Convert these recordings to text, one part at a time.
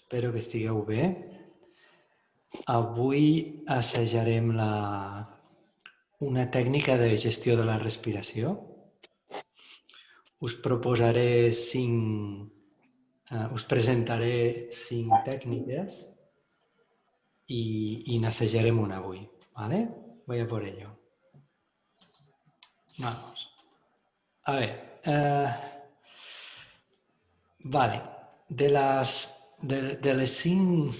Espero que estigueu bé. Avui assajarem una tècnica de gestió de la respiració. Us presentaré 5 tècniques y n'assajarem una avui. ¿Vale? Voy a por ello. Vamos. A ver. Vale. De les cinc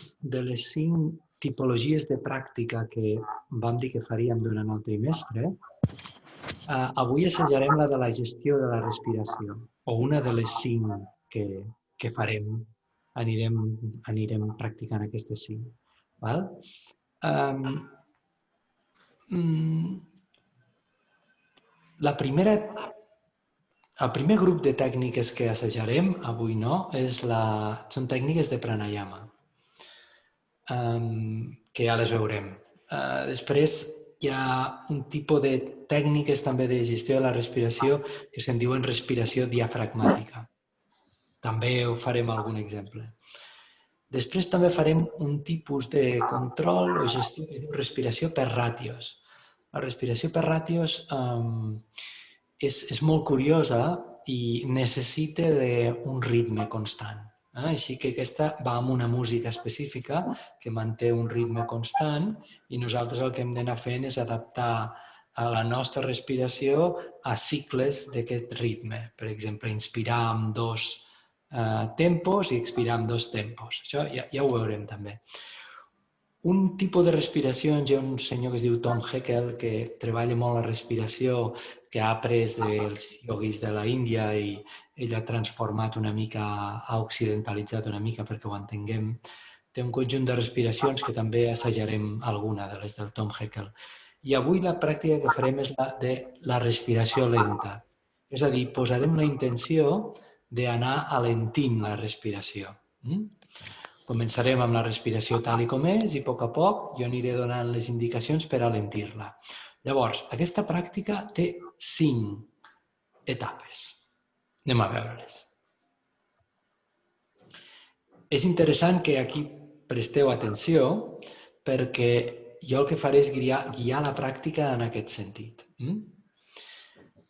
tipologies de pràctica que vam dir que faríem durant el trimestre, avui assajarem la de la gestió de la respiració, o una de les 5 que farem. Anirem practicant aquestes 5. Val? El primer grup de tècniques que assajarem avui són tècniques de pranayama, que ja les veurem. Després hi ha un tipus de tècniques també de gestió de la respiració que se'n diuen respiració diafragmàtica. També ho farem algun exemple. Després també farem un tipus de control o gestió que es diu respiració per ràtios. La respiració per ràtios és molt curiosa i necessita un ritme constant. Així que aquesta va amb una música específica que manté un ritme constant i nosaltres el que hem d'anar fent és adaptar a la nostra respiració a cicles d'aquest ritme. Per exemple, inspirar amb 2 tempos i expirar amb 2 tempos. Això ja ho veurem també. Un tipus de respiració, hi ha un senyor que es diu Tom Heckel que treballa molt la respiració, que ha après dels yogis de la Índia i ell ha transformat una mica, ha occidentalitzat una mica perquè ho entenguem. Té un conjunt de respiracions que també assajarem alguna de les del Tom Heckel. I avui la pràctica que farem és la de la respiració lenta. És a dir, posarem la intenció d'anar alentint la respiració. Començarem amb la respiració tal com és i a poc jo aniré donant les indicacions per alentir-la. Llavors, aquesta pràctica té 5 etapes. Anem a veure-les. És interessant que aquí presteu atenció perquè jo el que faré és guiar la pràctica en aquest sentit.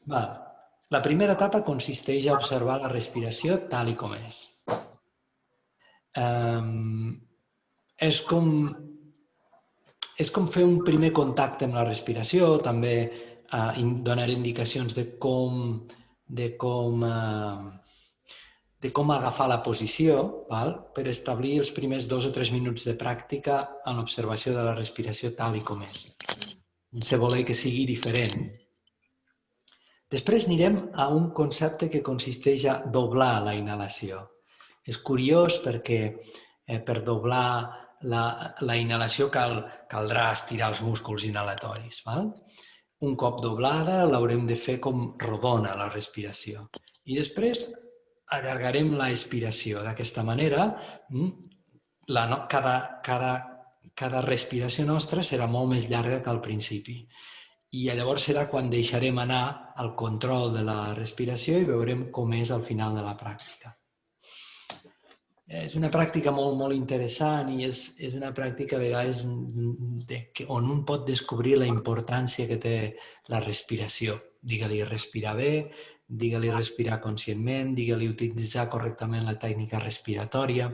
La primera etapa consisteix a observar la respiració tal com és. És com fer un primer contacte amb la respiració, també donar indicacions de com agafar la posició, per establir els primers 2 o 3 minuts de pràctica en l'observació de la respiració tal com és, sense voler que sigui diferent. Després anirem a un concepte que consisteix a doblar la inhalació. És curiós perquè per doblar la inhalació caldrà estirar els músculs inhalatoris. Un cop doblada l'haurem de fer com rodona la respiració. I després allargarem l'expiració. D'aquesta manera, cada respiració nostra serà molt més llarga que al principi. I llavors serà quan deixarem anar el control de la respiració i veurem com és al final de la pràctica. És una pràctica molt, molt interessant i és una pràctica a vegades on un pot descobrir la importància que té la respiració. Digue-li respirar bé, digue-li respirar conscientment, digue-li utilitzar correctament la tècnica respiratòria.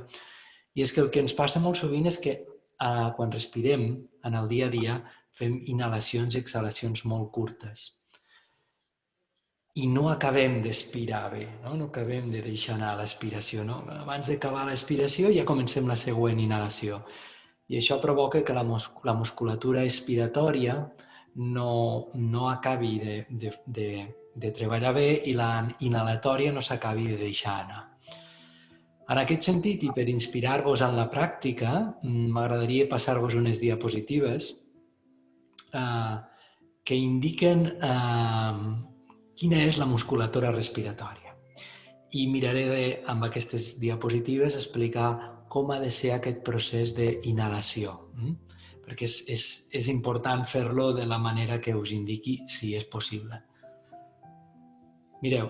I és que el que ens passa molt sovint és que quan respirem en el dia a dia fem inhalacions i exhalacions molt curtes. I no acabem d'expirar bé, no acabem de deixar anar l'expiració. Abans d'acabar l'expiració ja comencem la següent inhalació. I això provoca que la musculatura expiratòria no acabi de treballar bé i la inhalatòria no s'acabi de deixar anar. En aquest sentit, i per inspirar-vos en la pràctica, m'agradaria passar-vos unes diapositives que indiquen quina és la musculatura respiratòria. I miraré amb aquestes diapositives explicar com ha de ser aquest procés d'inhalació, perquè és important fer-lo de la manera que us indiqui si és possible. Mireu,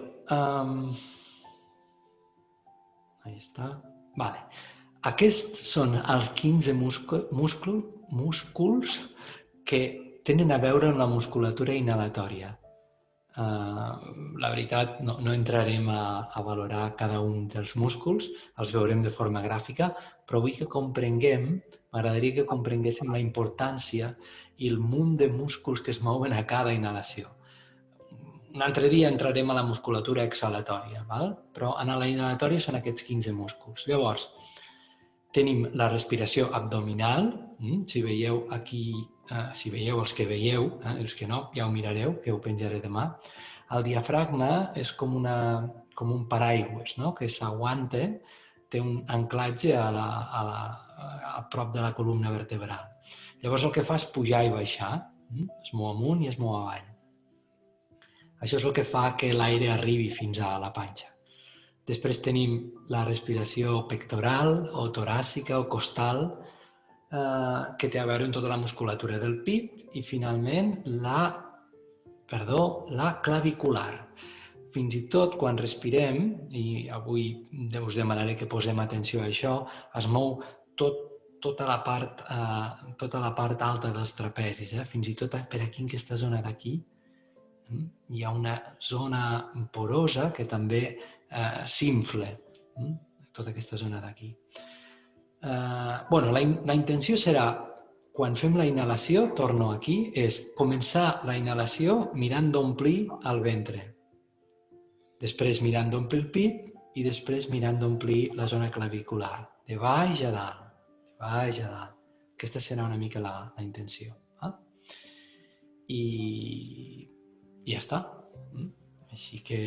ahí està. Vale. Aquests són els 15 músculs que tenen a veure amb la musculatura inhalatòria. La veritat, no entrarem a valorar cada un dels músculs, els veurem de forma gràfica, però vull que m'agradaria que comprenguéssim la importància i el munt de músculs que es mouen a cada inhalació. Un altre dia entrarem a la musculatura exhalatòria, però en la inhalatòria són aquests 15 músculs. Llavors, tenim la respiració abdominal, si veieu aquí, si veieu els que veieu, els que no, ja ho mirareu, que ho penjaré demà. El diafragma és com un paraigües, no? Que s'aguanta, té un anclatge a prop de la columna vertebral. Llavors el que fa és pujar i baixar, es mou amunt i es mou avall. Això és el que fa que l'aire arribi fins a la panxa. Després tenim la respiració pectoral o toràcica o costal, que té a veure amb tota la musculatura del pit, i finalment la clavicular. Fins i tot quan respirem, i avui us demanaré que posem atenció a això, es mou tota la part alta dels trapezis, fins i tot per aquí, en aquesta zona d'aquí, hi ha una zona porosa que també s'infla, tota aquesta zona d'aquí. La intenció serà, quan fem la inhalació, torno aquí, és començar la inhalació mirant d'omplir el ventre, després mirant d'omplir el pit i després mirant d'omplir la zona clavicular, de baix a dalt, de baix a dalt. Aquesta serà una mica la intenció. I ja està. Així que...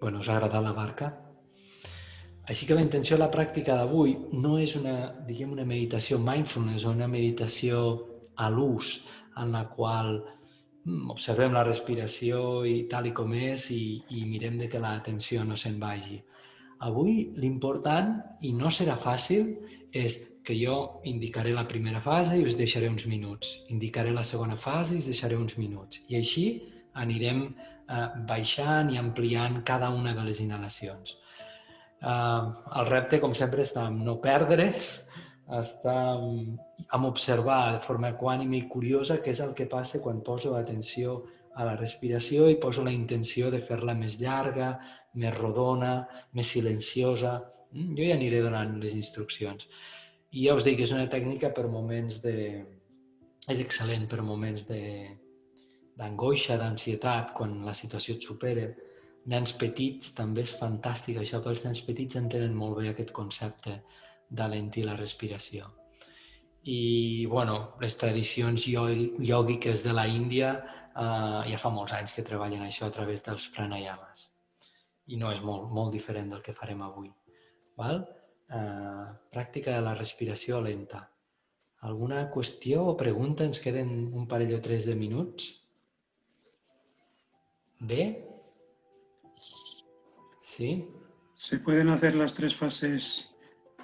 us ha agradat la barca? Així que la intenció de la pràctica d'avui no és una meditació mindfulness o una meditació a l'ús en la qual observem la respiració i tal i com és i mirem de que l'atenció no se'n vagi. Avui l'important, i no serà fàcil, és que jo indicaré la primera fase i us deixaré uns minuts. Indicaré la segona fase i us deixaré uns minuts. I així anirem baixant i ampliant cada una de les inhalacions. El repte, com sempre, està en no perdre's, està en observar de forma equànime i curiosa què és el que passa quan poso atenció a la respiració i poso la intenció de fer-la més llarga, més rodona, més silenciosa. Jo ja aniré donant les instruccions. I ja us dic, és una tècnica per moments és excel·lent per moments d'angoixa, d'ansietat, quan la situació et supera. Nens petits també és fantàstic, això, pels nens petits entenen molt bé aquest concepte d'alentir la respiració. I, les tradicions iògiques de la Índia ja fa molts anys que treballen això a través dels pranayamas. I no és molt diferent del que farem avui. Pràctica de la respiració lenta. Alguna qüestió o pregunta? Ens queden un parell o tres de minuts. ¿Bé? ¿Sí? Se pueden hacer las tres fases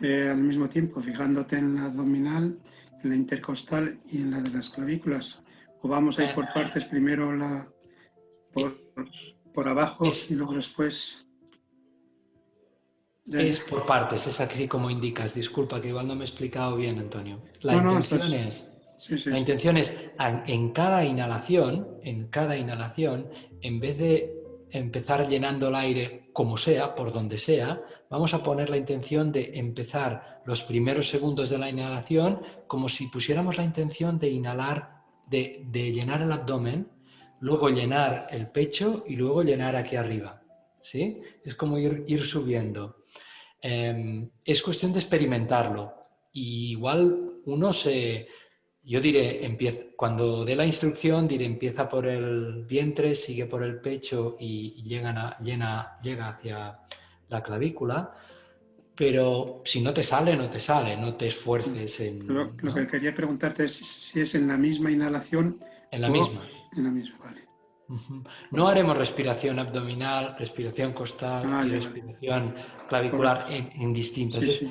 al mismo tiempo, fijándote en la abdominal, en la intercostal y en la de las clavículas. ¿O vamos a ir por partes, primero por abajo y luego después? Es por partes, es así como indicas. Disculpa, que igual no me he explicado bien, Antonio. La intención es, en cada inhalación, en vez de empezar llenando el aire como sea, por donde sea, vamos a poner la intención de empezar los primeros segundos de la inhalación como si pusiéramos la intención de inhalar, de llenar el abdomen, luego llenar el pecho y luego llenar aquí arriba. ¿Sí? Es como ir subiendo. Es cuestión de experimentarlo. Y igual yo diré, cuando dé la instrucción, diré empieza por el vientre, sigue por el pecho y llega hacia la clavícula. Pero si no te sale, no te esfuerces en... Lo que quería preguntarte es si es en la misma inhalación. En la misma. En la misma, vale. No haremos respiración abdominal, respiración costal y respiración clavicular en distintas. Sí. Es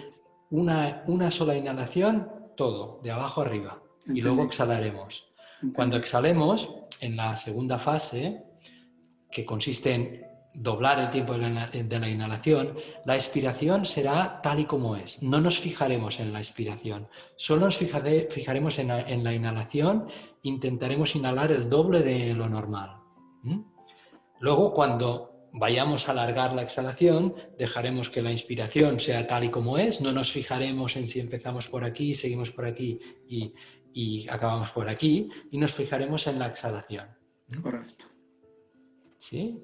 una sola inhalación, todo, de abajo arriba. Entendí. Y luego exhalaremos. Entendí. Cuando exhalemos, en la segunda fase, que consiste en doblar el tiempo de la inhalación, la expiración será tal y como es. No nos fijaremos en la expiración, solo nos fijaremos en la inhalación, intentaremos inhalar el doble de lo normal. Luego, cuando vayamos a alargar la exhalación, dejaremos que la inspiración sea tal y como es, no nos fijaremos en si empezamos por aquí, seguimos por aquí y acabamos por aquí, y nos fijaremos en la exhalación. Correcto. ¿Sí?